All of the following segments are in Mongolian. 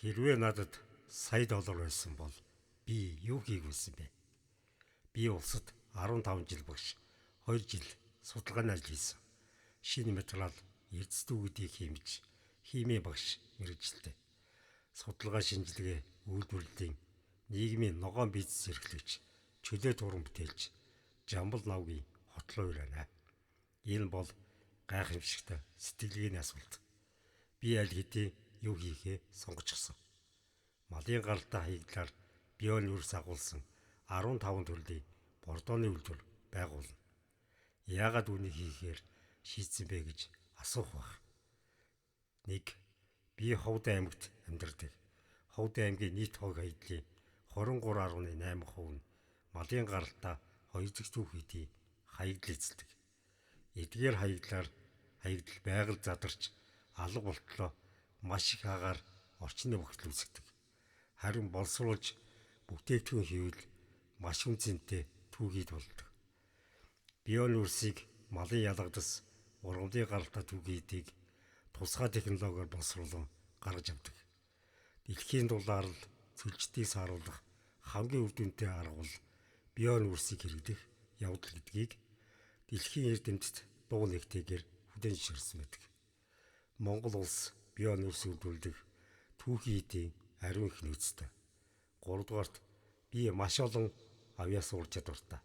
Хэрвээ надад $100 байсан бол би юу хийх вэсэн бэ? Би улсад 15 жил багш 2 жил судалгааны ажил хийсэн. Шинэ материал эрдэстүүгүүдийг хэмж химийн багш мэргэжилтэй. Судалгаа шинжилгээ үйлдвэрлэлийн нийгмийн ногоон бизнес эрхлэгч чөлөө туран бүтээлч Жамбал Навгийн хотлоо байна. Энэ бол гайхамшигтай сэтгэлгээний асуулт. Би аль хэдийн юу хийхээ сонгочихсон. Малын гаралтай хаягдлаар бионы үрс агуулсан 15 төрлийн бордооны үйлдвэр байгуулна. Яагаад үүнийг хийхээр шийдсэн бэ гэж асуух баг. 1. Би Ховд аймагт амьдардаг. Ховд аймгийн нийт хог хаягдлын 23.8% нь малын гаралтай хоёрдогч түүхийдийн хаягдал эзэлдэг. Эдгээр хаягдал байгаль задарч алга болтлоо маш их агаар орчны багтал үүсгдэг. Харин боловсруулж бүтээгдэхүүн хийвэл маш үнцэнтэй түүхийд болдог. Бионы үрсийг малын ялгадас ургамлын гаралтай түүхийдийг тусгай технологиор боловсруулан гаргаж авдаг. Дэлхийн дулаар л цөлжтийг сааруулах хамгийн үр дүнтэй арга бол бионы үрсийг хэрэглэх явдал гэдгийг дэлхийн эрдэмтэд дуу нэгтэйгээр хүлээн зөвшөөрсөн байдаг. Монгол улс бионы үрс үйлдвэрлэх түүхийдийн ариун их нөөцтэй. 3 дугаарт би маш олон авьяас ур чадвартай.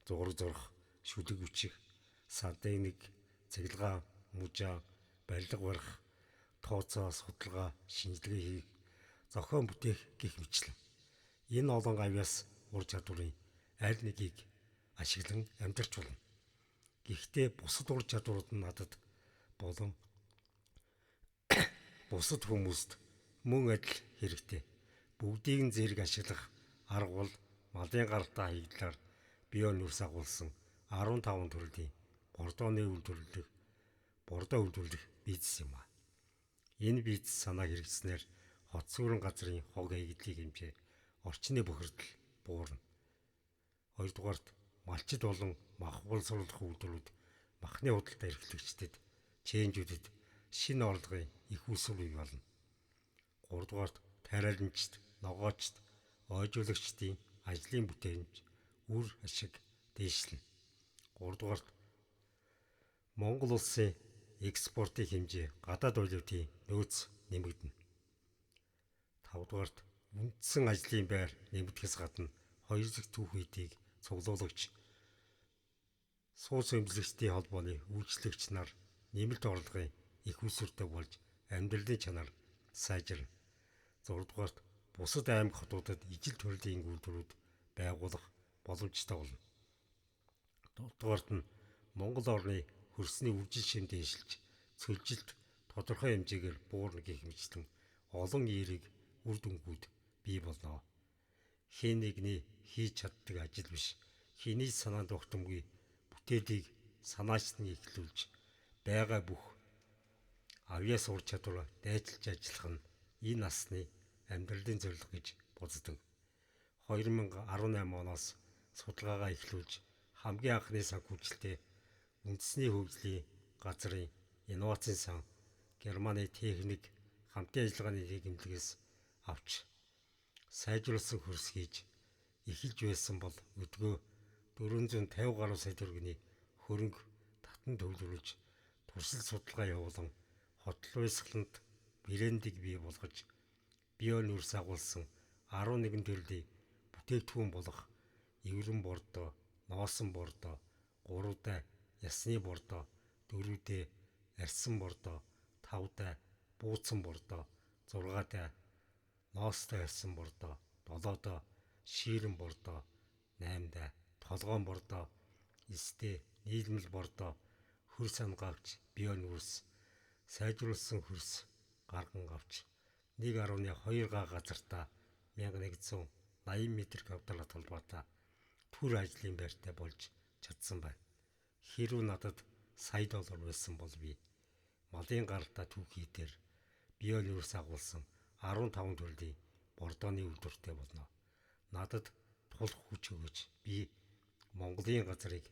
Зураг зурх, шүлэг бичих, сантехник, цэглэгаан, мужаан, барилга барих, тооцоо, судалгаа, шинжилгээ хийх, зохион бүтээх гэх мэтлэн. Энэ олон авьяас ур чадварын аль нэгийг ашиглан амьдарч болно. Гэхдээ бусад ур чадварууд нь надад болон бусад хүмүүст мөн адил хэрэгтэй. Бүгдийг нь зэрэг ашиглах арга бол малын гаралтай хаягдлаар бионы үрс агуулсан 15 төрлийн бордоо үйлдвэрлэх бизнес юм а. Энэ бизнес санаа хэрэгжснээр хот сүрэн газрын хог хаягдлыг хэмжээ орчны бохирдол буурна. 2 дугаарт малчид болон мах боловсруулах үйлдвэрүүд махны худалдаа эрхлэгчдэд, чээнжүүдэд шинэ орлогын их үүсвэр бий болно. 3 дугаарт тариаланчид, ногоочд, ойжуулагчдын ажлын бүтээмж үр ашиг дээшлэнэ. 3 дугаарт Монгол улсын экспортын хэмжээ гадаад валютын нөөц нэмэгдэнэ. 5 дугаарт үндсэн ажлын байр нэмэгдэхээс гадна хоёр дахь түүхийдийг цуглуулагч суус эмзэгчдийн холбооны үйлчлэгч нар нэмэлт орлогын их үүсвэртэй болж амьдралын чанар сайжирна. 6 дугаарт бусад аймаг хотуудад ижил төрлийн үйлдвэрүүд байгуулах боломжтой болно. 7 дугаарт нь Монгол орны хөрсний үржил шим дээшилж цөлжилт тодорхой хэмжээгээр буурна гэх мэтлэн олон эерэг үр дүнгууд бий болно. Хэн нэгний хийж чаддаг ажил биш, хэний санаанд огтомгүй бүтээлийг санаачны эхлүүлж байгаа бүх авьяас ур чадвар дайчилж ажиллах нь энэ насны амьдралын зорилго гэж боддог. 2018 оноос судалгаагаа эхлүүлж хамгийн анхны санхүүжилтээ үндэсний хөгжлийн газрын инновацийн сан Германы техник хамтын ажиллагааны нийгэмлэгээс авч сайжруулсан хөрс хийж эхэлж байсан бол өдгөө 450 гаруй сая төгрөгийн хөрөнгө татан төвлөрүүлж туршил судалгаа явуулан хотол уйсгаланд брендийг бий болгож бионы үрс агуулсан 11 төрлийн бүтээгдэхүүн болох эврэн бордоо, ноосон бордоо, 3 ясны бордоо, 4 арьсан бордоо, 5 бууцсан бордоо, 6 ноостой арьсан бордоо, 7 шиирэн бордоо, 8 толгоон бордоо, 9 нийлмэл бордоо, хөрс хангаагч бионы үрс, сайжруулсан хөрс гарган авч 1.2 га газартаа 1180 м2 толгойтой төр ажлын байртай болж чадсан байна. Хэрвээ надад $100 байсан бол би малын гаралтай түүхий дээр бионы үрс агуулсан 15 төрлийн бордооны үйлдвэртэй болно. Надад тулах хүч өгөөч. Би Монголын газрыг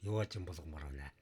яваажин болгомоор байна.